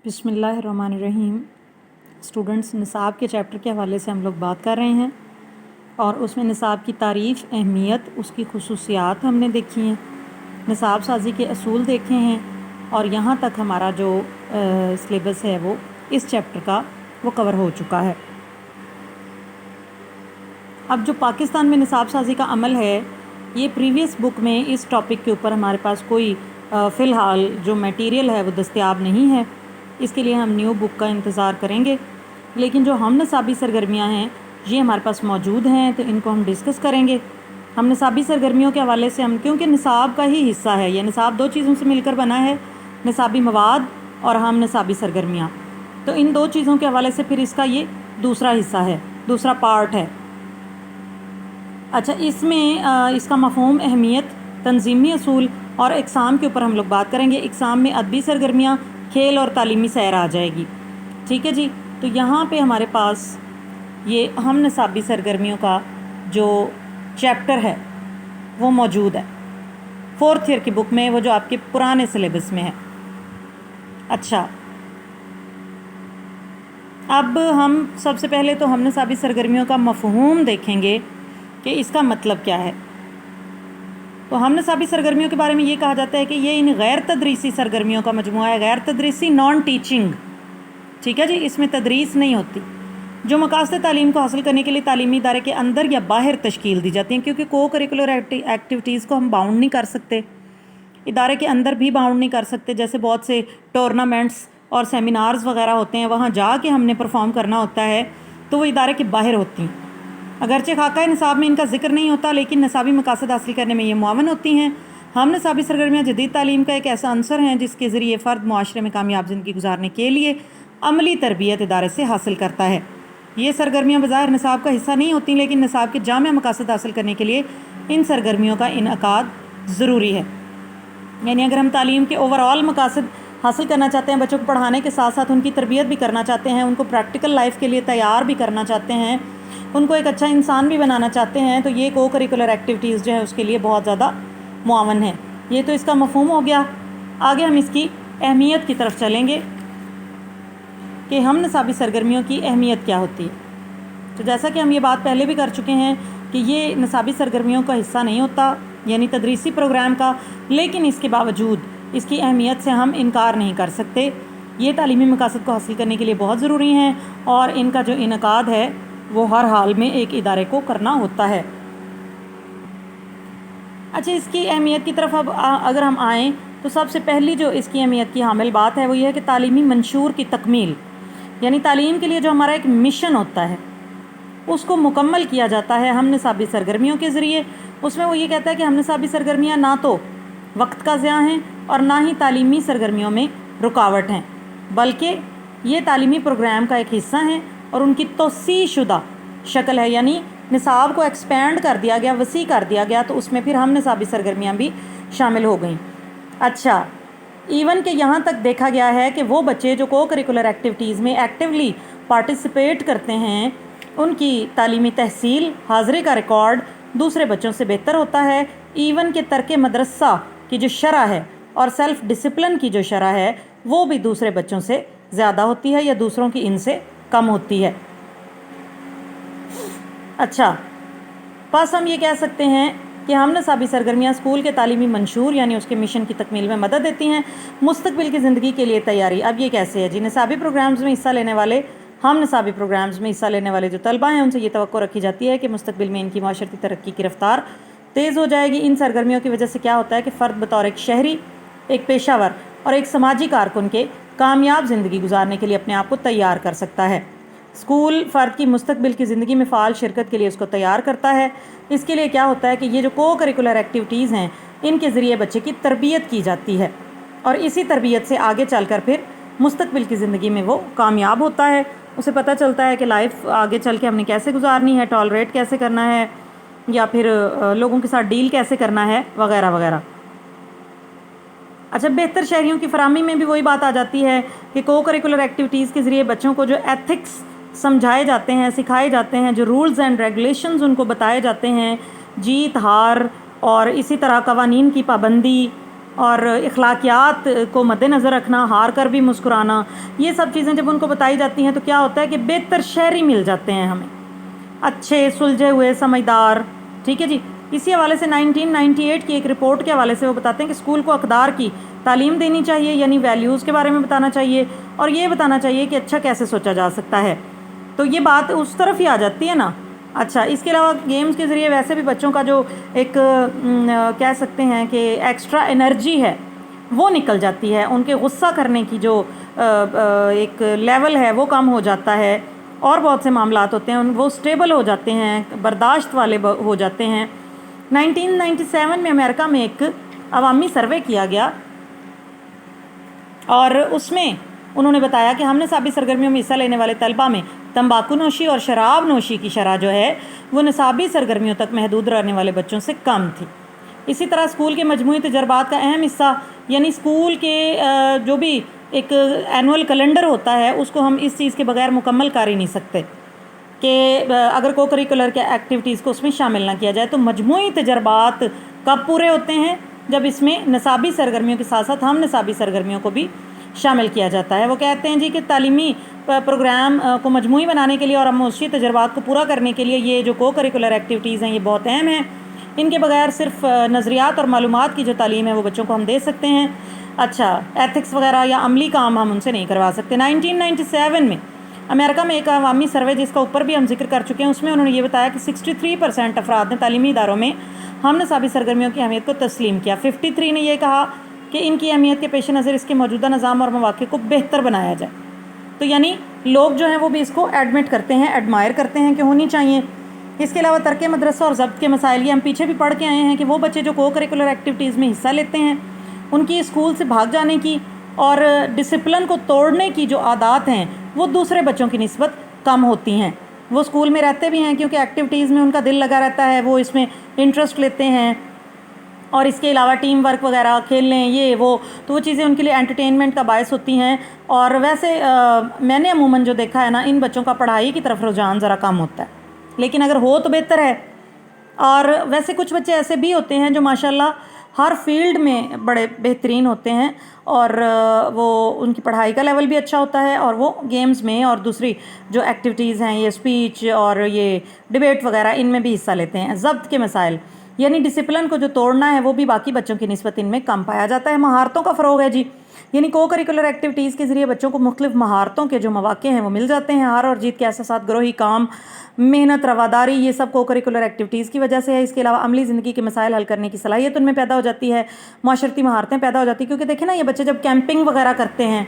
बिस्मिल्लाहिर्रहमानिर्रहीम। स्टूडेंट्स, निसाब के चैप्टर के हवाले से हम लोग बात कर रहे हैं और उसमें निसाब की तारीफ़, अहमियत, उसकी खुसूसियात हमने देखी हैं, निसाब साजी के असूल देखे हैं और यहाँ तक हमारा जो सिलेबस है वो इस चैप्टर का वो कवर हो चुका है। अब जो पाकिस्तान में निसाब साजी का अमल है, ये प्रीवियस बुक में इस टॉपिक के ऊपर हमारे पास कोई फ़िलहाल जो मटेरियल है वो दस्तयाब नहीं है। इसके लिए हम न्यू बुक का इंतज़ार करेंगे, लेकिन जो हम निसाबी सरगर्मियाँ हैं ये हमारे पास मौजूद हैं, तो इनको हम डिस्कस करेंगे। हम निसाबी सरगर्मियों के हवाले से क्योंकि निसाब का ही हिस्सा है, यह निसाब दो चीज़ों से मिलकर बना है, निसाबी मवाद और हम निसाबी सरगर्मियाँ। तो इन दो चीज़ों के हवाले से फिर इसका ये दूसरा हिस्सा है, दूसरा पार्ट है। अच्छा, इसमें इसका मफ़हूम, अहमियत, तंजीमी असूल और इक़साम के ऊपर हम लोग बात करेंगे। इक़साम में अदबी सरगर्मियाँ, खेल और तालीमी सैर आ जाएगी। ठीक है जी। तो यहाँ पे हमारे पास ये हम निसाबी सरगर्मियों का जो चैप्टर है वो मौजूद है 4th ईयर की बुक में, वो जो आपके पुराने सिलेबस में है। अच्छा, अब हम सबसे पहले तो हम निसाबी सरगर्मियों का मफ़हूम देखेंगे कि इसका मतलब क्या है। तो हम निसाबी सरगर्मियों के बारे में ये कहा जाता है कि ये इन गैर तदरीसी सरगर्मियों का मजमुआ है। गैर तदरीसी, नॉन टीचिंग, ठीक है जी, इसमें तदरीस नहीं होती, जो मकासद तालीम को हासिल करने के लिए तालीमी इदारे के अंदर या बाहर तश्कील दी जाती हैं। क्योंकि को करिकुलर एक्टिविटीज़ को हम बाउंड नहीं कर सकते, इदारे के अंदर भी बाउंड नहीं कर सकते। जैसे बहुत से टूर्नामेंट्स और सेमिनार्स वगैरह होते हैं, वहाँ जा के हमने परफॉर्म करना होता है, तो वो इदारे के बाहर होती हैं। अगरचे खाका निसाब में इनका जिक्र नहीं होता, लेकिन निसाबी मकासद हासिल करने में ये मुआवन होती हैं। हम निसाबी सरगर्मियाँ जदीद तालीम का एक ऐसा अंसर हैं जिसके ज़रिए फ़र्द मुआशरे में कामयाब ज़िंदगी गुजारने के लिए अमली तरबियत इदारे से हासिल करता है। ये सरगर्मियाँ बज़ाहिर निसाब का हिस्सा नहीं होती, लेकिन निसाब के जामिया मकासद हासिल करने के लिए इन सरगर्मियों का इनअकाद ज़रूरी है। यानी अगर हम तालीम के ओवरऑल मकासद हासिल करना चाहते हैं, बच्चों को पढ़ाने के साथ साथ उनकी तरबियत भी करना चाहते हैं, उनको प्रैक्टिकल लाइफ के लिए तैयार भी करना चाहते हैं, उनको एक अच्छा इंसान भी बनाना चाहते हैं, तो ये को करिकुलर एक्टिविटीज़ जो है उसके लिए बहुत ज़्यादा मुआवन है। ये तो इसका मफ़हूम हो गया। आगे हम इसकी अहमियत की तरफ चलेंगे कि हम निसाबी सरगर्मियों की अहमियत क्या होती है। तो जैसा कि हम ये बात पहले भी कर चुके हैं कि ये निसाबी सरगर्मियों का हिस्सा नहीं होता, यानी तदरीसी प्रोग्राम का, लेकिन इसके बावजूद इसकी अहमियत से हम इनकार नहीं कर सकते। ये तालीमी मकासद को हासिल करने के लिए बहुत ज़रूरी हैं और इनका जो इनकाद है वो हर हाल में एक इदारे को करना होता है। अच्छा, इसकी अहमियत की तरफ अब अगर हम आएँ तो सबसे पहली जो इसकी अहमियत की हामिल बात है वो ये है कि तालीमी मंशूर की तकमील, यानी तालीम के लिए जो हमारा एक मिशन होता है उसको मुकम्मल किया जाता है हम निसाबी सरगर्मियों के ज़रिए। उसमें वो ये कहता है कि हम निसाबी सरगर्मियाँ ना तो वक्त का ज़िया हैं और ना ही तालीमी सरगर्मियों में रुकावट हैं, बल्कि ये तालीमी प्रोग्राम का एक हिस्सा हैं और उनकी तोसी शुदा शक्ल है। यानी निसाब को एक्सपेंड कर दिया गया, वसी कर दिया गया, तो उसमें फिर हम निसाबी सरगर्मियाँ भी शामिल हो गई। अच्छा, इवन के यहाँ तक देखा गया है कि वो बच्चे जो को करिकुलर एक्टिविटीज़ में एक्टिवली पार्टिसिपेट करते हैं उनकी तालीमी तहसील, हाज़िरी का रिकॉर्ड दूसरे बच्चों से बेहतर होता है। इवन के तर्के मदरसा की जो शरह है और सेल्फ़ डिसिप्लिन की जो शरह है वो भी दूसरे बच्चों से ज़्यादा होती है या दूसरों की इनसे कम होती है। अच्छा, बस हम ये कह सकते हैं कि हम निसाबी सरगर्मियाँ स्कूल के तालीमी मंशूर यानी उसके मिशन की तकमील में मदद देती हैं। मुस्तकबिल की ज़िंदगी के लिए तैयारी, अब ये कैसे है जी। निसाबी प्रोग्राम्स में हिस्सा लेने वाले, हम निसाबी प्रोग्राम्स में हिस्सा लेने वाले जो तलबा हैं उनसे ये तवक्को रखी जाती है कि मुस्तकबिल में इनकी माशरती तरक्की की रफ्तार तेज़ हो जाएगी। इन सरगर्मियों की वजह से क्या होता है कि फ़र्द बतौर एक शहरी, एक पेशावर और एक समाजी कारकुन के कामयाब ज़िंदगी गुजारने के लिए अपने आप को तैयार कर सकता है। स्कूल फ़र्द की मुस्तकबिल की ज़िंदगी में फ़ाल शिरकत के लिए उसको तैयार करता है। इसके लिए क्या होता है कि ये जो को करिकुलर एक्टिविटीज़ हैं इनके ज़रिए बच्चे की तरबियत की जाती है और इसी तरबियत से आगे चलकर फिर मुस्तकबिल की ज़िंदगी में वो कामयाब होता है। उसे पता चलता है कि लाइफ आगे चल के हमने कैसे गुजारनी है, टॉलरेट कैसे करना है या फिर लोगों के साथ डील कैसे करना है, वगैरह वगैरह। अच्छा, बेहतर शहरियों की फराहमी में भी वही बात आ जाती है कि को करिकुलर एक्टिविटीज़ के ज़रिए बच्चों को जो एथिक्स समझाए जाते हैं, सिखाए जाते हैं, जो रूल्स एंड रेगुलेशंस उनको बताए जाते हैं, जीत हार और इसी तरह कवानीन की पाबंदी اور اخلاقیات کو مد نظر رکھنا، ہار کر بھی مسکرانا، یہ سب چیزیں جب ان کو بتائی جاتی ہیں تو کیا ہوتا ہے کہ بہتر شہری مل جاتے ہیں ہمیں، اچھے سلجھے ہوئے سمجھدار. ٹھیک ہے جی. اسی حوالے سے 1998 کی ایک رپورٹ کے حوالے سے وہ بتاتے ہیں کہ اسکول کو اقدار کی تعلیم دینی چاہیے، یعنی ویلیوز کے بارے میں بتانا چاہیے، اور یہ بتانا چاہیے کہ اچھا کیسے سوچا جا سکتا ہے. تو یہ بات اس طرف ہی آ جاتی ہے نا. اچھا، اس کے علاوہ گیمز کے ذریعے ویسے بھی بچوں کا جو ایک کہہ سکتے ہیں کہ ایکسٹرا انرجی ہے وہ نکل جاتی ہے، ان کے غصہ کرنے کی جو ایک لیول ہے وہ کم ہو جاتا ہے، اور بہت سے معاملات ہوتے ہیں وہ سٹیبل ہو جاتے ہیں، برداشت والے ہو جاتے ہیں. 1997 میں امریکہ میں ایک عوامی سروے کیا گیا اور اس میں انہوں نے بتایا کہ ہم نصابی سرگرمیوں میں حصہ لینے والے طلبہ میں تمباکو نوشی اور شراب نوشی کی شرح جو ہے وہ نصابی سرگرمیوں تک محدود رہنے والے بچوں سے کم تھی. اسی طرح اسکول کے مجموعی تجربات کا اہم حصہ، یعنی اسکول کے جو بھی ایک اینول کیلنڈر ہوتا ہے اس کو ہم اس چیز کے بغیر مکمل کر ہی نہیں سکتے کہ اگر کو کریکولر کے ایکٹیویٹیز کو اس میں شامل نہ کیا جائے. تو مجموعی تجربات کب پورے ہوتے ہیں؟ جب اس میں نصابی سرگرمیوں کے ساتھ ساتھ ہم نصابی سرگرمیوں کو بھی شامل کیا جاتا ہے. وہ کہتے ہیں جی کہ تعلیمی پروگرام کو مجموعی بنانے کے لیے اور معاشی تجربات کو پورا کرنے کے لیے یہ جو کو کریکولر ایکٹیویٹیز ہیں یہ بہت اہم ہیں. ان کے بغیر صرف نظریات اور معلومات کی جو تعلیم ہے وہ بچوں کو ہم دے سکتے ہیں. اچھا، ایتھکس وغیرہ یا عملی کام ہم ان سے نہیں کروا سکتے. 1997 میں امریکہ میں ایک عوامی سروے جس کا اوپر بھی ہم ذکر کر چکے ہیں، اس میں انہوں نے یہ بتایا کہ 63% افراد نے تعلیمی اداروں میں ہم نصابی سرگرمیوں کی اہمیت کو تسلیم کیا. 53 نے یہ کہا کہ ان کی اہمیت کے پیش نظر اس کے موجودہ نظام اور مواقع کو بہتر بنایا جائے. تو یعنی لوگ جو ہیں وہ بھی اس کو ایڈمٹ کرتے ہیں، ایڈمائر کرتے ہیں کہ ہونی چاہیے. اس کے علاوہ ترک مدرسہ اور ضبط کے مسائل، یہ ہم پیچھے بھی پڑھ کے آئے ہیں کہ وہ بچے جو کو کریکولر ایکٹیویٹیز میں حصہ لیتے ہیں ان کی اسکول سے بھاگ جانے کی اور ڈسپلن کو توڑنے کی جو عادات ہیں وہ دوسرے بچوں کی نسبت کم ہوتی ہیں. وہ اسکول میں رہتے بھی ہیں کیونکہ ایکٹیویٹیز میں ان کا دل لگا رہتا ہے، وہ اس میں انٹرسٹ لیتے ہیں، اور اس کے علاوہ ٹیم ورک وغیرہ کھیلنے یہ وہ، تو وہ چیزیں ان کے لیے انٹرٹینمنٹ کا باعث ہوتی ہیں. اور ویسے میں نے عموماً جو دیکھا ہے نا، ان بچوں کا پڑھائی کی طرف رجحان ذرا کم ہوتا ہے، لیکن اگر ہو تو بہتر ہے. اور ویسے کچھ بچے ایسے بھی ہوتے ہیں جو ماشاءاللہ ہر فیلڈ میں بڑے بہترین ہوتے ہیں، اور وہ ان کی پڑھائی کا لیول بھی اچھا ہوتا ہے، اور وہ گیمز میں اور دوسری جو ایکٹیویٹیز ہیں یہ اسپیچ اور یہ ڈیبیٹ وغیرہ ان میں بھی حصہ لیتے ہیں. ضبط کے مسائل، یعنی ڈسپلن کو جو توڑنا ہے وہ بھی باقی بچوں کی نسبت ان میں کم پایا جاتا ہے. مہارتوں کا فروغ ہے جی، یعنی کو کریکولر ایکٹیویٹیز کے ذریعے بچوں کو مختلف مہارتوں کے جو مواقع ہیں وہ مل جاتے ہیں. ہار اور جیت کے احساسات، گروہی کام، محنت، رواداری، یہ سب کو کریکولر ایکٹیویٹیز کی وجہ سے ہے. اس کے علاوہ عملی زندگی کے مسائل حل کرنے کی صلاحیت ان میں پیدا ہو جاتی ہے، معاشرتی مہارتیں پیدا ہو جاتی ہیں. کیونکہ دیکھیں نا، یہ بچے جب کیمپنگ وغیرہ کرتے ہیں،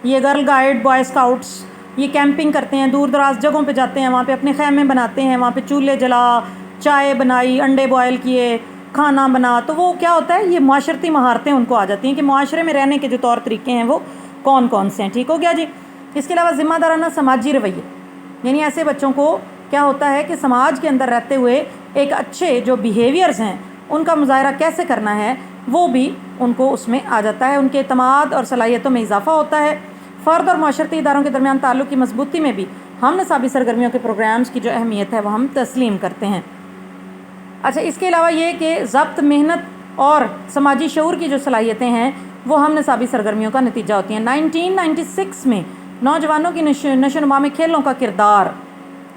یہ گرل گائیڈ، بوائے اسکاؤٹس، یہ کیمپنگ کرتے ہیں، دور دراز جگہوں پہ جاتے ہیں، وہاں پہ اپنے خیمے بناتے ہیں، وہاں پہ چولہے جلا، چائے بنائی، انڈے بوائل کیے، کھانا بنا، تو وہ کیا ہوتا ہے، یہ معاشرتی مہارتیں ان کو آ جاتی ہیں کہ معاشرے میں رہنے کے جو طور طریقے ہیں وہ کون کون سے ہیں. ٹھیک ہو گیا جی. اس کے علاوہ ذمہ دارانہ سماجی رویے، یعنی ایسے بچوں کو کیا ہوتا ہے کہ سماج کے اندر رہتے ہوئے ایک اچھے جو بیہیویئرز ہیں ان کا مظاہرہ کیسے کرنا ہے وہ بھی ان کو اس میں آ جاتا ہے. ان کے اعتماد اور صلاحیتوں میں اضافہ ہوتا ہے. فرد اور معاشرتی اداروں کے درمیان تعلق کی مضبوطی میں بھی ہم نصابی سرگرمیوں کے پروگرامز کی جو اہمیت ہے وہ ہم تسلیم کرتے ہیں. اچھا، اس کے علاوہ یہ کہ ضبط، محنت اور سماجی شعور کی جو صلاحیتیں ہیں وہ ہم نصابی سرگرمیوں کا نتیجہ ہوتی ہیں. 1996 میں نوجوانوں کی نشو و نما میں کھیلوں کا کردار،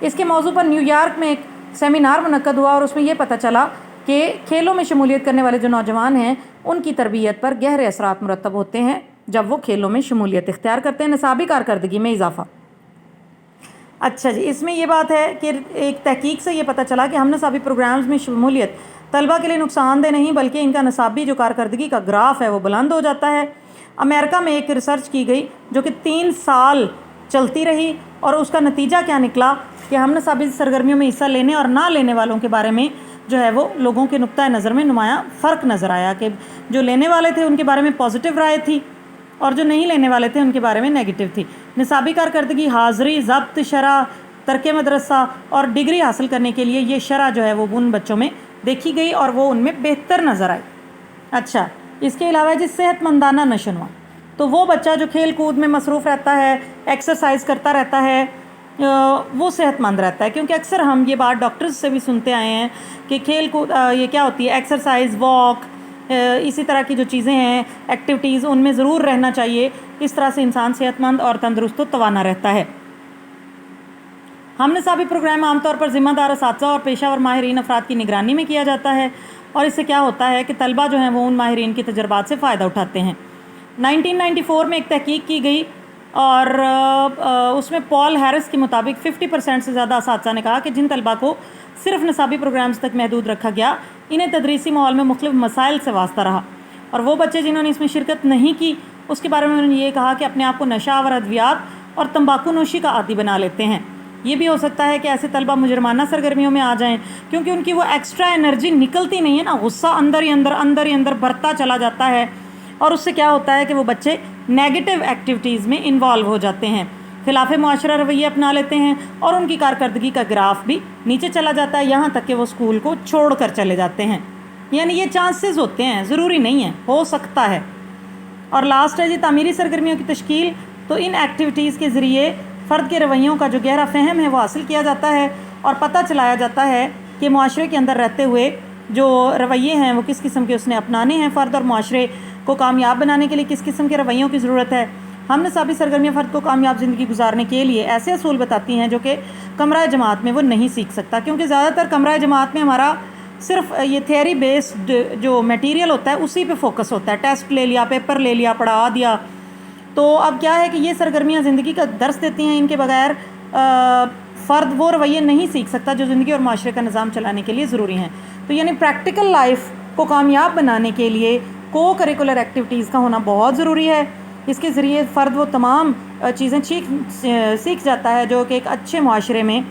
اس کے موضوع پر نیو یارک میں ایک سیمینار منعقد ہوا اور اس میں یہ پتہ چلا کہ کھیلوں میں شمولیت کرنے والے جو نوجوان ہیں ان کی تربیت پر گہرے اثرات مرتب ہوتے ہیں جب وہ کھیلوں میں شمولیت اختیار کرتے ہیں. نصابی کارکردگی میں اضافہ. اچھا جی، اس میں یہ بات ہے کہ ایک تحقیق سے یہ پتہ چلا کہ ہم نصابی پروگرامز میں شمولیت طلبہ کے لیے نقصان دہ نہیں بلکہ ان کا نصابی جو کارکردگی کا گراف ہے وہ بلند ہو جاتا ہے. امریکہ میں ایک ریسرچ کی گئی جو کہ 3 سال چلتی رہی، اور اس کا نتیجہ کیا نکلا کہ ہم نصابی سرگرمیوں میں حصہ لینے اور نہ لینے والوں کے بارے میں جو ہے وہ لوگوں کے نقطۂ نظر میں نمایاں فرق نظر آیا کہ جو لینے والے تھے ان کے بارے میں پازیٹیو رائے تھی اور جو نہیں لینے والے تھے ان کے بارے میں نیگیٹو تھی. نصابی کارکردگی، حاضری، ضبط، شرح، ترک مدرسہ اور ڈگری حاصل کرنے کے لیے یہ شرح جو ہے وہ ان بچوں میں دیکھی گئی اور وہ ان میں بہتر نظر آئی. اچھا، اس کے علاوہ جی صحت مندانہ نشو و نما، تو وہ بچہ جو کھیل کود میں مصروف رہتا ہے، ایکسرسائز کرتا رہتا ہے، وہ صحت مند رہتا ہے. کیونکہ اکثر ہم یہ بات ڈاکٹرز سے بھی سنتے آئے ہیں کہ کھیل کود یہ کیا ہوتی ہے، ایکسرسائز، واک، इसी तरह की जो चीज़ें हैं एक्टिविटीज़ उनमें ज़रूर रहना चाहिए। इस तरह से इंसान सेहतमंद और तंदुरुस्त तवाना रहता है। हमनसाबी प्रोग्राम आमतौर पर ज़िम्मेदार असातिज़ा और पेशावर माहिरीन अफराद की निगरानी में किया जाता है और इससे क्या होता है कि तलबा जो हैं वो उन माहिरीन की तजर्बात से फ़ायदा उठाते हैं। 1994 में एक तहकीक की गई और उसमें पॉल हैरिस के मुताबिक 50% से ज़्यादा असातिज़ा ने कहा कि जिन तलबा को सिर्फ निसाबी प्रोग्राम्स तक महदूद रखा गया इन्हें तदरीसी माहौल में मुख्तलिफ मसाइल से वास्ता रहा, और वो बच्चे जिन्होंने इसमें शिरकत नहीं की उसके बारे में उन्होंने ये कहा कि अपने आप को नशा और अद्वियात और तंबाकू नोशी का आदी बना लेते हैं। ये भी हो सकता है कि ऐसे तलबा मुजरमाना सरगर्मियों में आ जाएं क्योंकि उनकी वो एक्स्ट्रा एनर्जी निकलती नहीं है ना, गुस्सा अंदर ही अंदर बढ़ता चला जाता है और उससे क्या होता है कि वो बच्चे नेगेटिव एक्टिविटीज़ में इन्वॉल्व हो जाते हैं, खिलाफ मुआशरा रवैये अपना लेते हैं और उनकी कारकर्दगी का ग्राफ भी नीचे चला जाता है, यहाँ तक कि वो स्कूल को छोड़ कर चले जाते हैं। यानी ये चांसेस होते हैं, ज़रूरी नहीं है, हो सकता है। और लास्ट है जी तामीरी सरगर्मियों की तश्कील। तो इन एक्टिविटीज़ के ज़रिए फ़र्द के रवैयों का जो गहरा फ़हम है वो हासिल किया जाता है और पता चलाया जाता है कि मुआशरे के अंदर रहते हुए जो रवैये हैं वो किस किस्म के उसने अपनाने हैं। फ़र्द और मुआशरे को कामयाब बनाने के लिए किस किस्म के रवैयों की ज़रूरत है। हमनसाबी सरगर्मियाँ फ़र्द को कामयाब ज़िंदगी गुजारने के लिए ऐसे असूल बताती हैं जो कि कमरा जमात में वो नहीं सीख सकता, क्योंकि ज़्यादातर कमरा जमात में हमारा सिर्फ ये थियरी बेस्ड जो मटेरियल होता है उसी पे फोकस होता है, टेस्ट ले लिया, पेपर ले लिया, पढ़ा दिया। तो अब क्या है कि ये सरगर्मियाँ ज़िंदगी का दर्स देती हैं, इनके बगैर फ़र्द वो रवैये नहीं सीख सकता जो ज़िंदगी और माशरे का निज़ाम चलाने के लिए ज़रूरी हैं। तो यानी प्रैक्टिकल लाइफ को कामयाब बनाने के लिए को करिकुलर एक्टिविटीज़ का होना बहुत ज़रूरी है। इसके ज़रिए फ़र्द वो तमाम चीज़ें सीख जाता है जो कि एक अच्छे माशरे में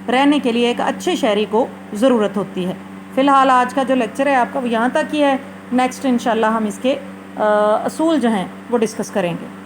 रहने के लिए एक अच्छे शहरी को ज़रूरत होती है। फ़िलहाल आज का जो लेक्चर है आपका वो यहाँ तक ही है। नेक्स्ट इंशाल्लाह हम इसके असूल जो हैं वो डिस्कस करेंगे।